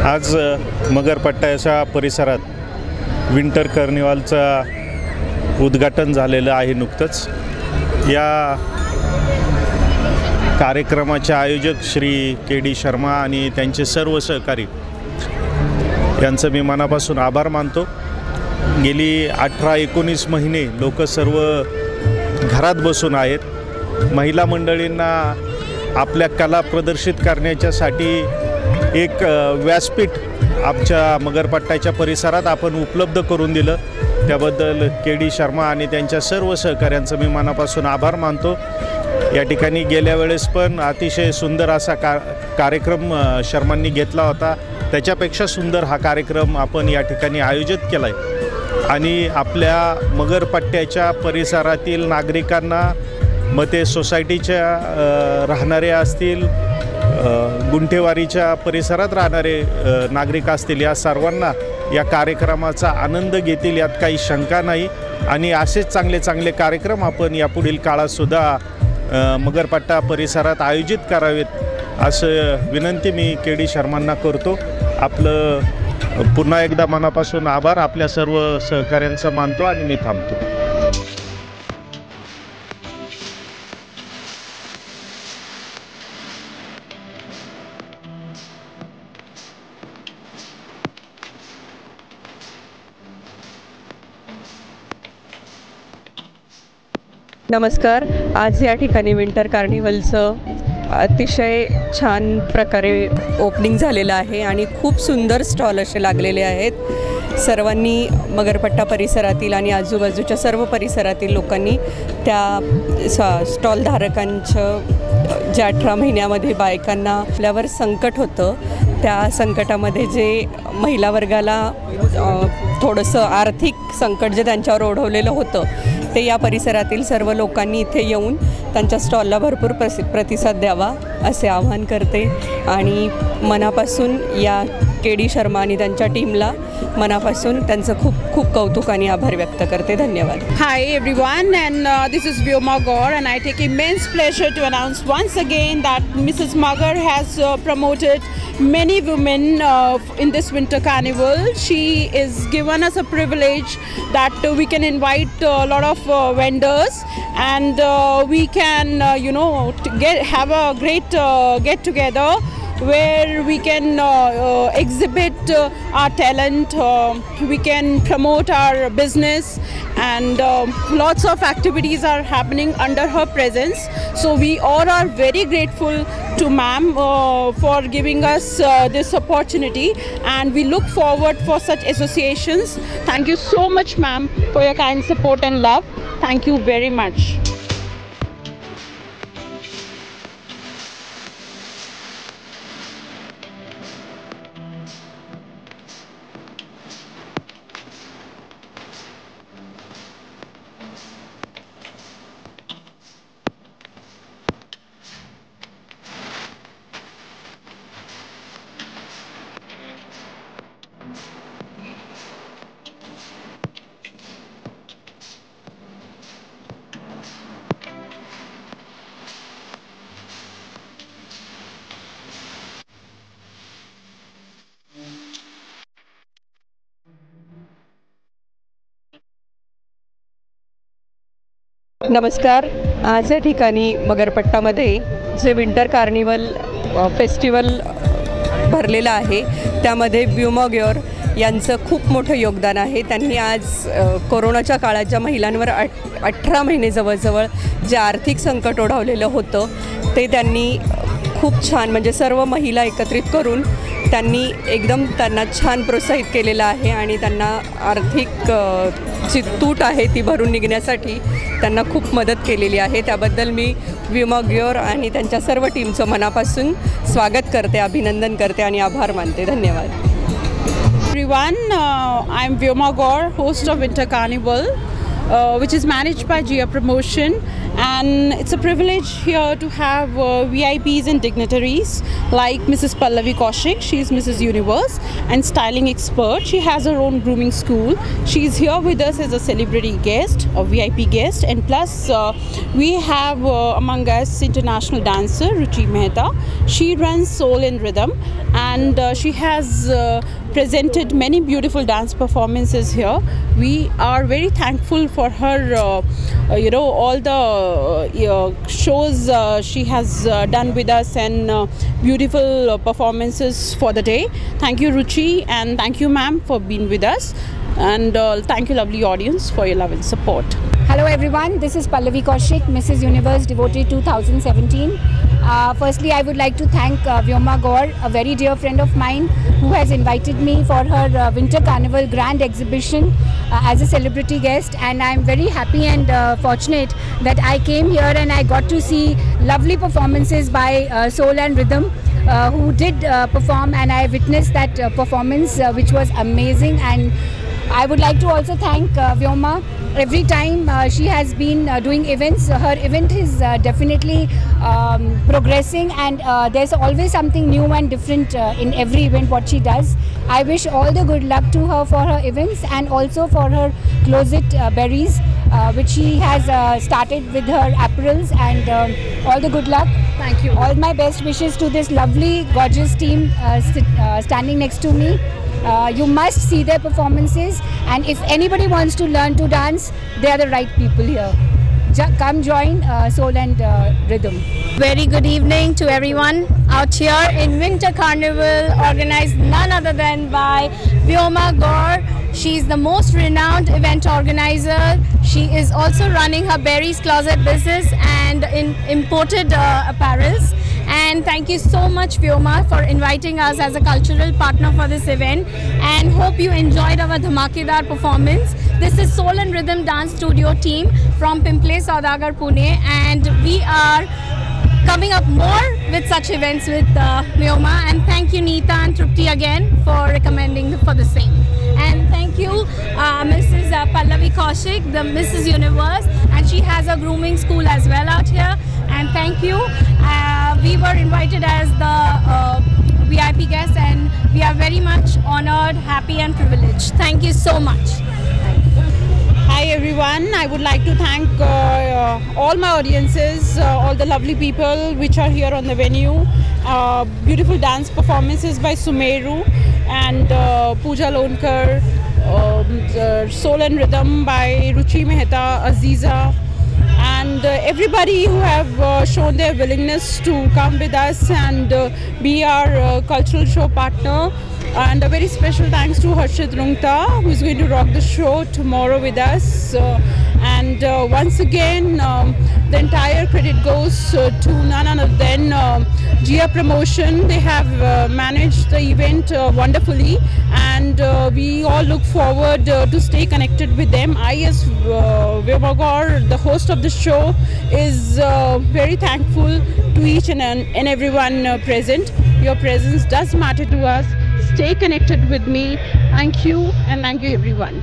आज मगरपट्ट्याच्या परिसरात विंटर कार्निवलचं उद्घाटन झालेलं आहे नुकतंच। या कार्यक्रमाचे आयोजक श्री के.डी. शर्मा आणि त्यांचे सर्व सहकारी यांचं मी मनापासून आभार मानतो। गेली 18-19 महिने लोक सर्व घरात बसून आहेत। महिला मंडळींना आपल्या कला प्रदर्शित करण्याच्यासाठी एक व्यासपीठ आमच्या मगरपट्ट्याच्या परिसरात आपण उपलब्ध करून दिलं, त्याबद्दल के.डी. शर्मा आणि त्यांच्या सर्व सहकाऱ्यांचं मी मनापासून आभार मानतो। या ठिकाणी गेल्या वेळेस पण अतिशय सुंदर असा कार्यक्रम शर्मांनी घेतला होता, त्याच्यापेक्षा सुंदर हा कार्यक्रम आपण या ठिकाणी आयोजित केला आहे आणि आपल्या मगरपट्ट्याच्या परिसरातील नागरिकांना, मग ते सोसायटीच्या राहणारे असतील, गुंठेवारीच्या परिसरात राहणारे नागरिक असतील, या सर्वांना या कार्यक्रमाचा आनंद घेतील यात काही शंका नाही। आणि असेच चांगले चांगले कार्यक्रम आपण यापुढील काळातसुद्धा मगरपट्टा परिसरात आयोजित करावेत असं विनंती मी के.डी. शर्मांना करतो। आपलं पुन्हा एकदा मनापासून आभार, आपल्या सर्व सहकाऱ्यांचा मानतो आणि मी थांबतो। नमस्कार। आज या ठिकाणी विंटर कार्निवलचं अतिशय छान प्रकारे ओपनिंग झालेलं आहे आणि खूप सुंदर स्टॉल असे लागलेले आहेत। सर्वांनी मगरपट्टा परिसरातील आणि आजूबाजूच्या सर्व परिसरातील लोकांनी त्या स्टॉलधारकांचं ज्या 18 महिन्यामध्ये बायकांना आपल्यावर संकट होतं, त्या संकटामध्ये जे महिला वर्गाला थोडंसं आर्थिक संकट जे त्यांच्यावर ओढवलेलं होतं, ते या परिसरातील सर्व लोकांनी इथे येऊन त्यांच्या स्टॉलला भरपूर प्रतिसाद द्यावा असे आवाहन करते आणि मनापासून या के.डी. शर्मा आणि त्यांच्या टीमला मनापासून त्यांचं खूप खूप कौतुक आणि आभार व्यक्त करते। धन्यवाद। Hi everyone, and this is Vyoma Gaur, and I take immense pleasure to announce once again that Mrs. Magar has promoted many women in this winter carnival. She is given us a privilege that we can invite a lot of vendors, and we can have a great get together where we can exhibit our talent, we can promote our business, and lots of activities are happening under her presence. So we all are very grateful to ma'am for giving us this opportunity, and we look forward for such associations. Thank you so much ma'am for your kind support and love. Thank you very much. नमस्कार। आज या ठिकाणी मगरपट्टामध्ये जे winter carnival festival भरलेलं आहे, त्यामध्ये व्योमा गौर यांचं खूप मोठं योगदान आहे। त्यांनी आज कोरोनाच्या काळात ज्या महिलांवर 18 महिने जवळजवळ जे आर्थिक संकट ओढवलेलं होतं, ते त्यांनी खूप छान, म्हणजे सर्व महिला एकत्रित करून त्यांनी एकदम त्यांना छान प्रोत्साहित केलेलं आहे आणि त्यांना आर्थिक जी तूट आहे ती भरून निघण्यासाठी त्यांना खूप मदत केलेली आहे। त्याबद्दल मी व्योमा गौर आणि त्यांच्या सर्व टीमचं मनापासून स्वागत करते, अभिनंदन करते आणि आभार मानते। धन्यवाद। Everyone, I am Vyoma Gaur, host of Winter Carnival, which is managed by Jia Promotion, and it's a privilege here to have VIPs and dignitaries like Mrs. Pallavi Kaushik. She is Mrs. Universe and styling expert. She has her own grooming school. She is here with us as a celebrity guest, a VIP guest, and plus we have among us international dancer Ruchi Mehta. She runs Soul and Rhythm, and she has presented many beautiful dance performances here. We are very thankful for her, all the shows she has done with us, and beautiful performances for the day. Thank you, Ruchi, and thank you, ma'am, for being with us. And thank you, lovely audience, for your love and support. Hello everyone, this is Pallavi Kaushik, Mrs. Universe Devotee 2017. Firstly, I would like to thank Vyoma Gaur, a very dear friend of mine, who has invited me for her Winter Carnival Grand Exhibition as a celebrity guest, and I am very happy and fortunate that I came here and I got to see lovely performances by Soul and Rhythm, who did perform, and I witnessed that performance which was amazing. And I would like to also thank Vyoma. Every time she has been doing events, her event is definitely progressing, and there's always something new and different in every event what she does. I wish all the good luck to her for her events, and also for her Closet Berries, which she has started with her apparels, and all the good luck. Thank you. All my best wishes to this lovely, gorgeous team standing next to me. You must see their performances, and if anybody wants to learn to dance, they are the right people here. Come join Soul and Rhythm. Very good evening to everyone out here in Winter Carnival, organized none other than by Vyoma Gaur. She's the most renowned event organizer. She is also running her Berries Closet business and in imported apparels. And thank you so much, Vyoma, for inviting us as a cultural partner for this event, and hope you enjoyed our Dhamakedar performance. This is Soul and Rhythm Dance Studio team from Pimple Saudagar, Pune, and we are coming up more with such events with Vyoma. And thank you, Neeta and Trupti, again for recommending for the same. And thank you, Mrs. Pallavi Kaushik, the Mrs. Universe, and she has a grooming school as well out here. And thank you. We were invited as the VIP guests, and we are very much honored, happy and privileged. Thank you so much. Hi everyone, I would like to thank all my audiences, all the lovely people which are here on the venue. Beautiful dance performances by Sumeru and Pooja Lonkar, Soul and Rhythm by Ruchi Mehta, Aziza, and everybody who have shown their willingness to come with us and be our cultural show partner. And a very special thanks to Harshit Rungta, who is going to rock the show tomorrow with us. And once again, the entire credit goes to none other than Gia Promotion. They have managed the event wonderfully, and we all look forward to stay connected with them. I, as Vyoma Gaur, the host of the show, is very thankful to each and everyone present. Your presence does matter to us. Stay connected with me. Thank you, and thank you everyone.